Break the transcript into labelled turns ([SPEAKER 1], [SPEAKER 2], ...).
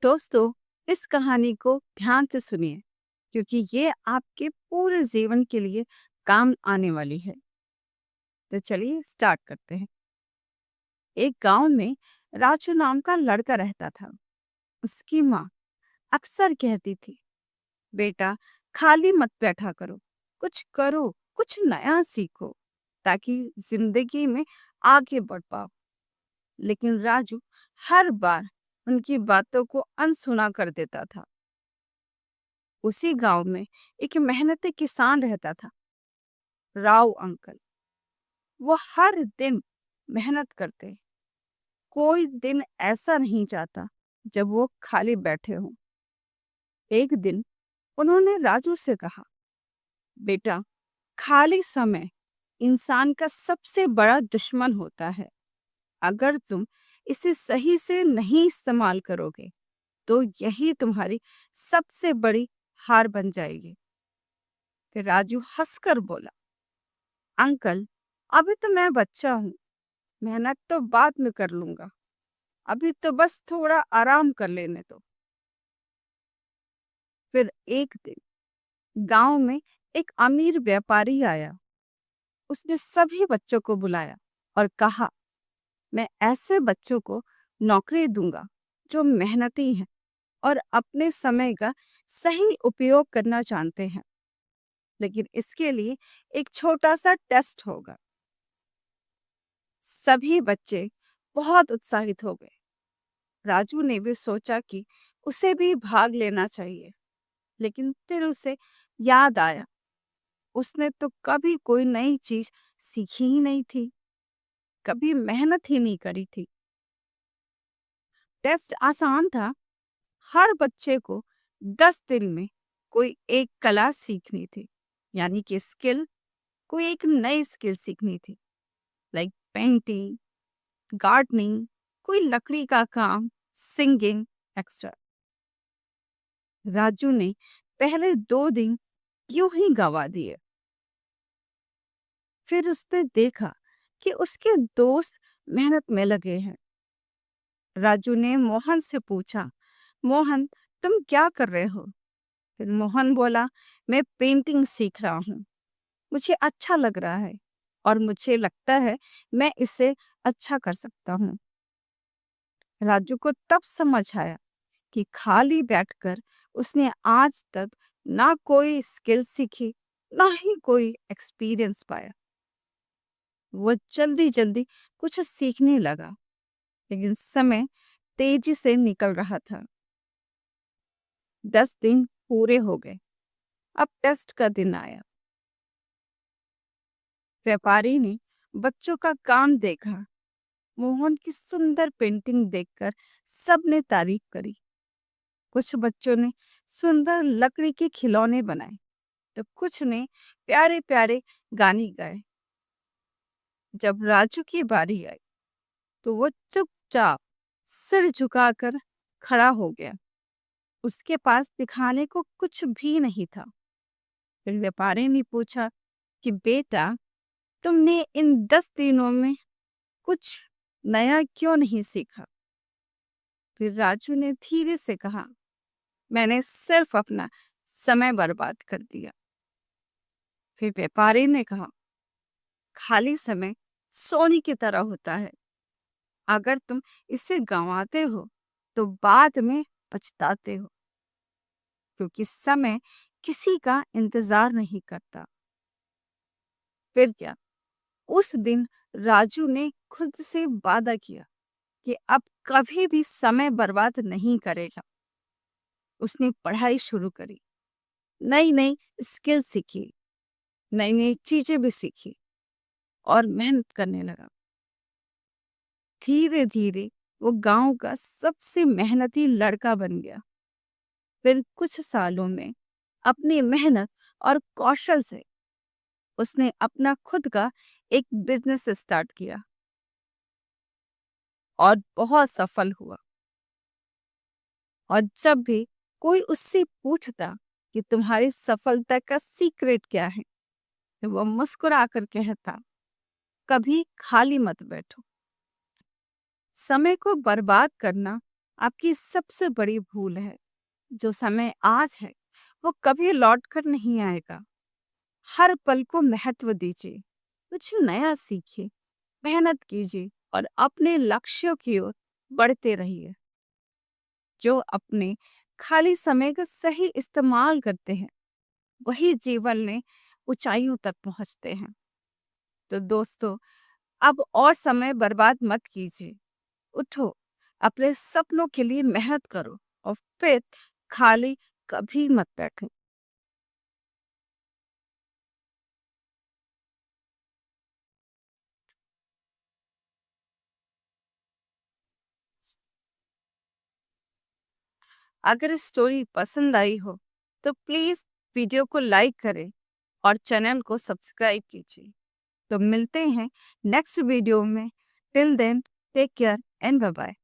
[SPEAKER 1] दोस्तों, इस कहानी को ध्यान से सुनिए क्योंकि ये आपके पूरे जीवन के लिए काम आने वाली है। तो चलिए स्टार्ट करते हैं। एक गांव में राजू नाम का लड़का रहता था। उसकी माँ अक्सर कहती थी, बेटा खाली मत बैठा करो, कुछ नया सीखो ताकि जिंदगी में आगे बढ़ पाओ। लेकिन राजू हर बार उनकी बातों को अनसुना कर देता था। उसी गांव में एक मेहनती किसान रहता था, राव अंकल। वो हर दिन मेहनत करते। कोई दिन ऐसा नहीं जाता जब वो खाली बैठे हों। एक दिन उन्होंने राजू से कहा, बेटा खाली समय इंसान का सबसे बड़ा दुश्मन होता है। अगर तुम इसे सही से नहीं इस्तेमाल करोगे तो यही तुम्हारी सबसे बड़ी हार बन जाएगी। फिर राजू हंसकर बोला, अंकल अभी तो मैं बच्चा हूँ, मेहनत तो बाद में कर लूंगा। अभी तो बस थोड़ा आराम कर लेने दो। फिर एक दिन गांव में एक अमीर व्यापारी आया। उसने सभी बच्चों को बुलाया और कहा, मैं ऐसे बच्चों को नौकरी दूंगा जो मेहनती हैं और अपने समय का सही उपयोग करना जानते हैं। लेकिन इसके लिए एक छोटा सा टेस्ट होगा। सभी बच्चे बहुत उत्साहित हो गए। राजू ने भी सोचा कि उसे भी भाग लेना चाहिए, लेकिन फिर उसे याद आया, उसने तो कभी कोई नई चीज सीखी ही नहीं थी, कभी मेहनत ही नहीं करी थी। टेस्ट आसान था। हर बच्चे को 10 दिन में कोई एक कला सीखनी थी, यानी कि स्किल, कोई एक नई स्किल सीखनी थी। लाइक पेंटिंग, गार्डनिंग, कोई लकड़ी का काम, सिंगिंग, एक्स्ट्रा। राजू ने पहले 2 दिन यूं ही गवा दिए। फिर उसने देखा कि उसके दोस्त मेहनत में लगे हैं। राजू ने मोहन से पूछा, मोहन तुम क्या कर रहे हो? फिर मोहन बोला, मैं पेंटिंग सीख रहा हूँ, मुझे अच्छा लग रहा है और मुझे लगता है मैं इसे अच्छा कर सकता हूँ। राजू को तब समझ आया कि खाली बैठकर उसने आज तक ना कोई स्किल सीखी, ना ही कोई एक्सपीरियंस पाया। वो जल्दी जल्दी कुछ सीखने लगा, लेकिन समय तेजी से निकल रहा था। 10 दिन पूरे हो गए। अब टेस्ट का दिन आया। व्यापारी ने बच्चों का काम देखा। मोहन की सुंदर पेंटिंग देखकर सबने तारीफ करी। कुछ बच्चों ने सुंदर लकड़ी के खिलौने बनाए, तो कुछ ने प्यारे प्यारे गाने गाए। जब राजू की बारी आई तो वो चुपचाप सिर झुकाकर खड़ा हो गया। उसके पास दिखाने को कुछ भी नहीं था। फिर व्यापारी ने पूछा कि बेटा तुमने इन 10 दिनों में कुछ नया क्यों नहीं सीखा? फिर राजू ने धीरे से कहा, मैंने सिर्फ अपना समय बर्बाद कर दिया। फिर व्यापारी ने कहा, खाली समय सोने की तरह होता है। अगर तुम इसे गंवाते हो तो बाद में पछताते हो, क्योंकि समय किसी का इंतजार नहीं करता। फिर क्या, उस दिन राजू ने खुद से वादा किया कि अब कभी भी समय बर्बाद नहीं करेगा। उसने पढ़ाई शुरू करी, नई नई स्किल सीखी, नई नई चीजें भी सीखी और मेहनत करने लगा। धीरे धीरे वो गांव का सबसे मेहनती लड़का बन गया। फिर कुछ सालों में अपनी मेहनत और कौशल से उसने अपना खुद का एक बिजनेस स्टार्ट किया और बहुत सफल हुआ। और जब भी कोई उससे पूछता कि तुम्हारी सफलता का सीक्रेट क्या है, तो वो मुस्कुरा कर कहता, कभी खाली मत बैठो। समय को बर्बाद करना आपकी सबसे बड़ी भूल है। जो समय आज है, वो कभी लौट कर नहीं आएगा। हर पल को महत्व दीजिए, कुछ नया सीखिए, मेहनत कीजिए और अपने लक्ष्यों की ओर बढ़ते रहिए। जो अपने खाली समय का सही इस्तेमाल करते हैं, वही जीवन में ऊंचाइयों तक पहुंचते हैं। तो दोस्तों, अब और समय बर्बाद मत कीजिए। उठो, अपने सपनों के लिए मेहनत करो और फिर खाली कभी मत बैठो। अगर स्टोरी पसंद आई हो तो प्लीज वीडियो को लाइक करें और चैनल को सब्सक्राइब कीजिए। तो मिलते हैं नेक्स्ट वीडियो में। Till then, take care and bye bye.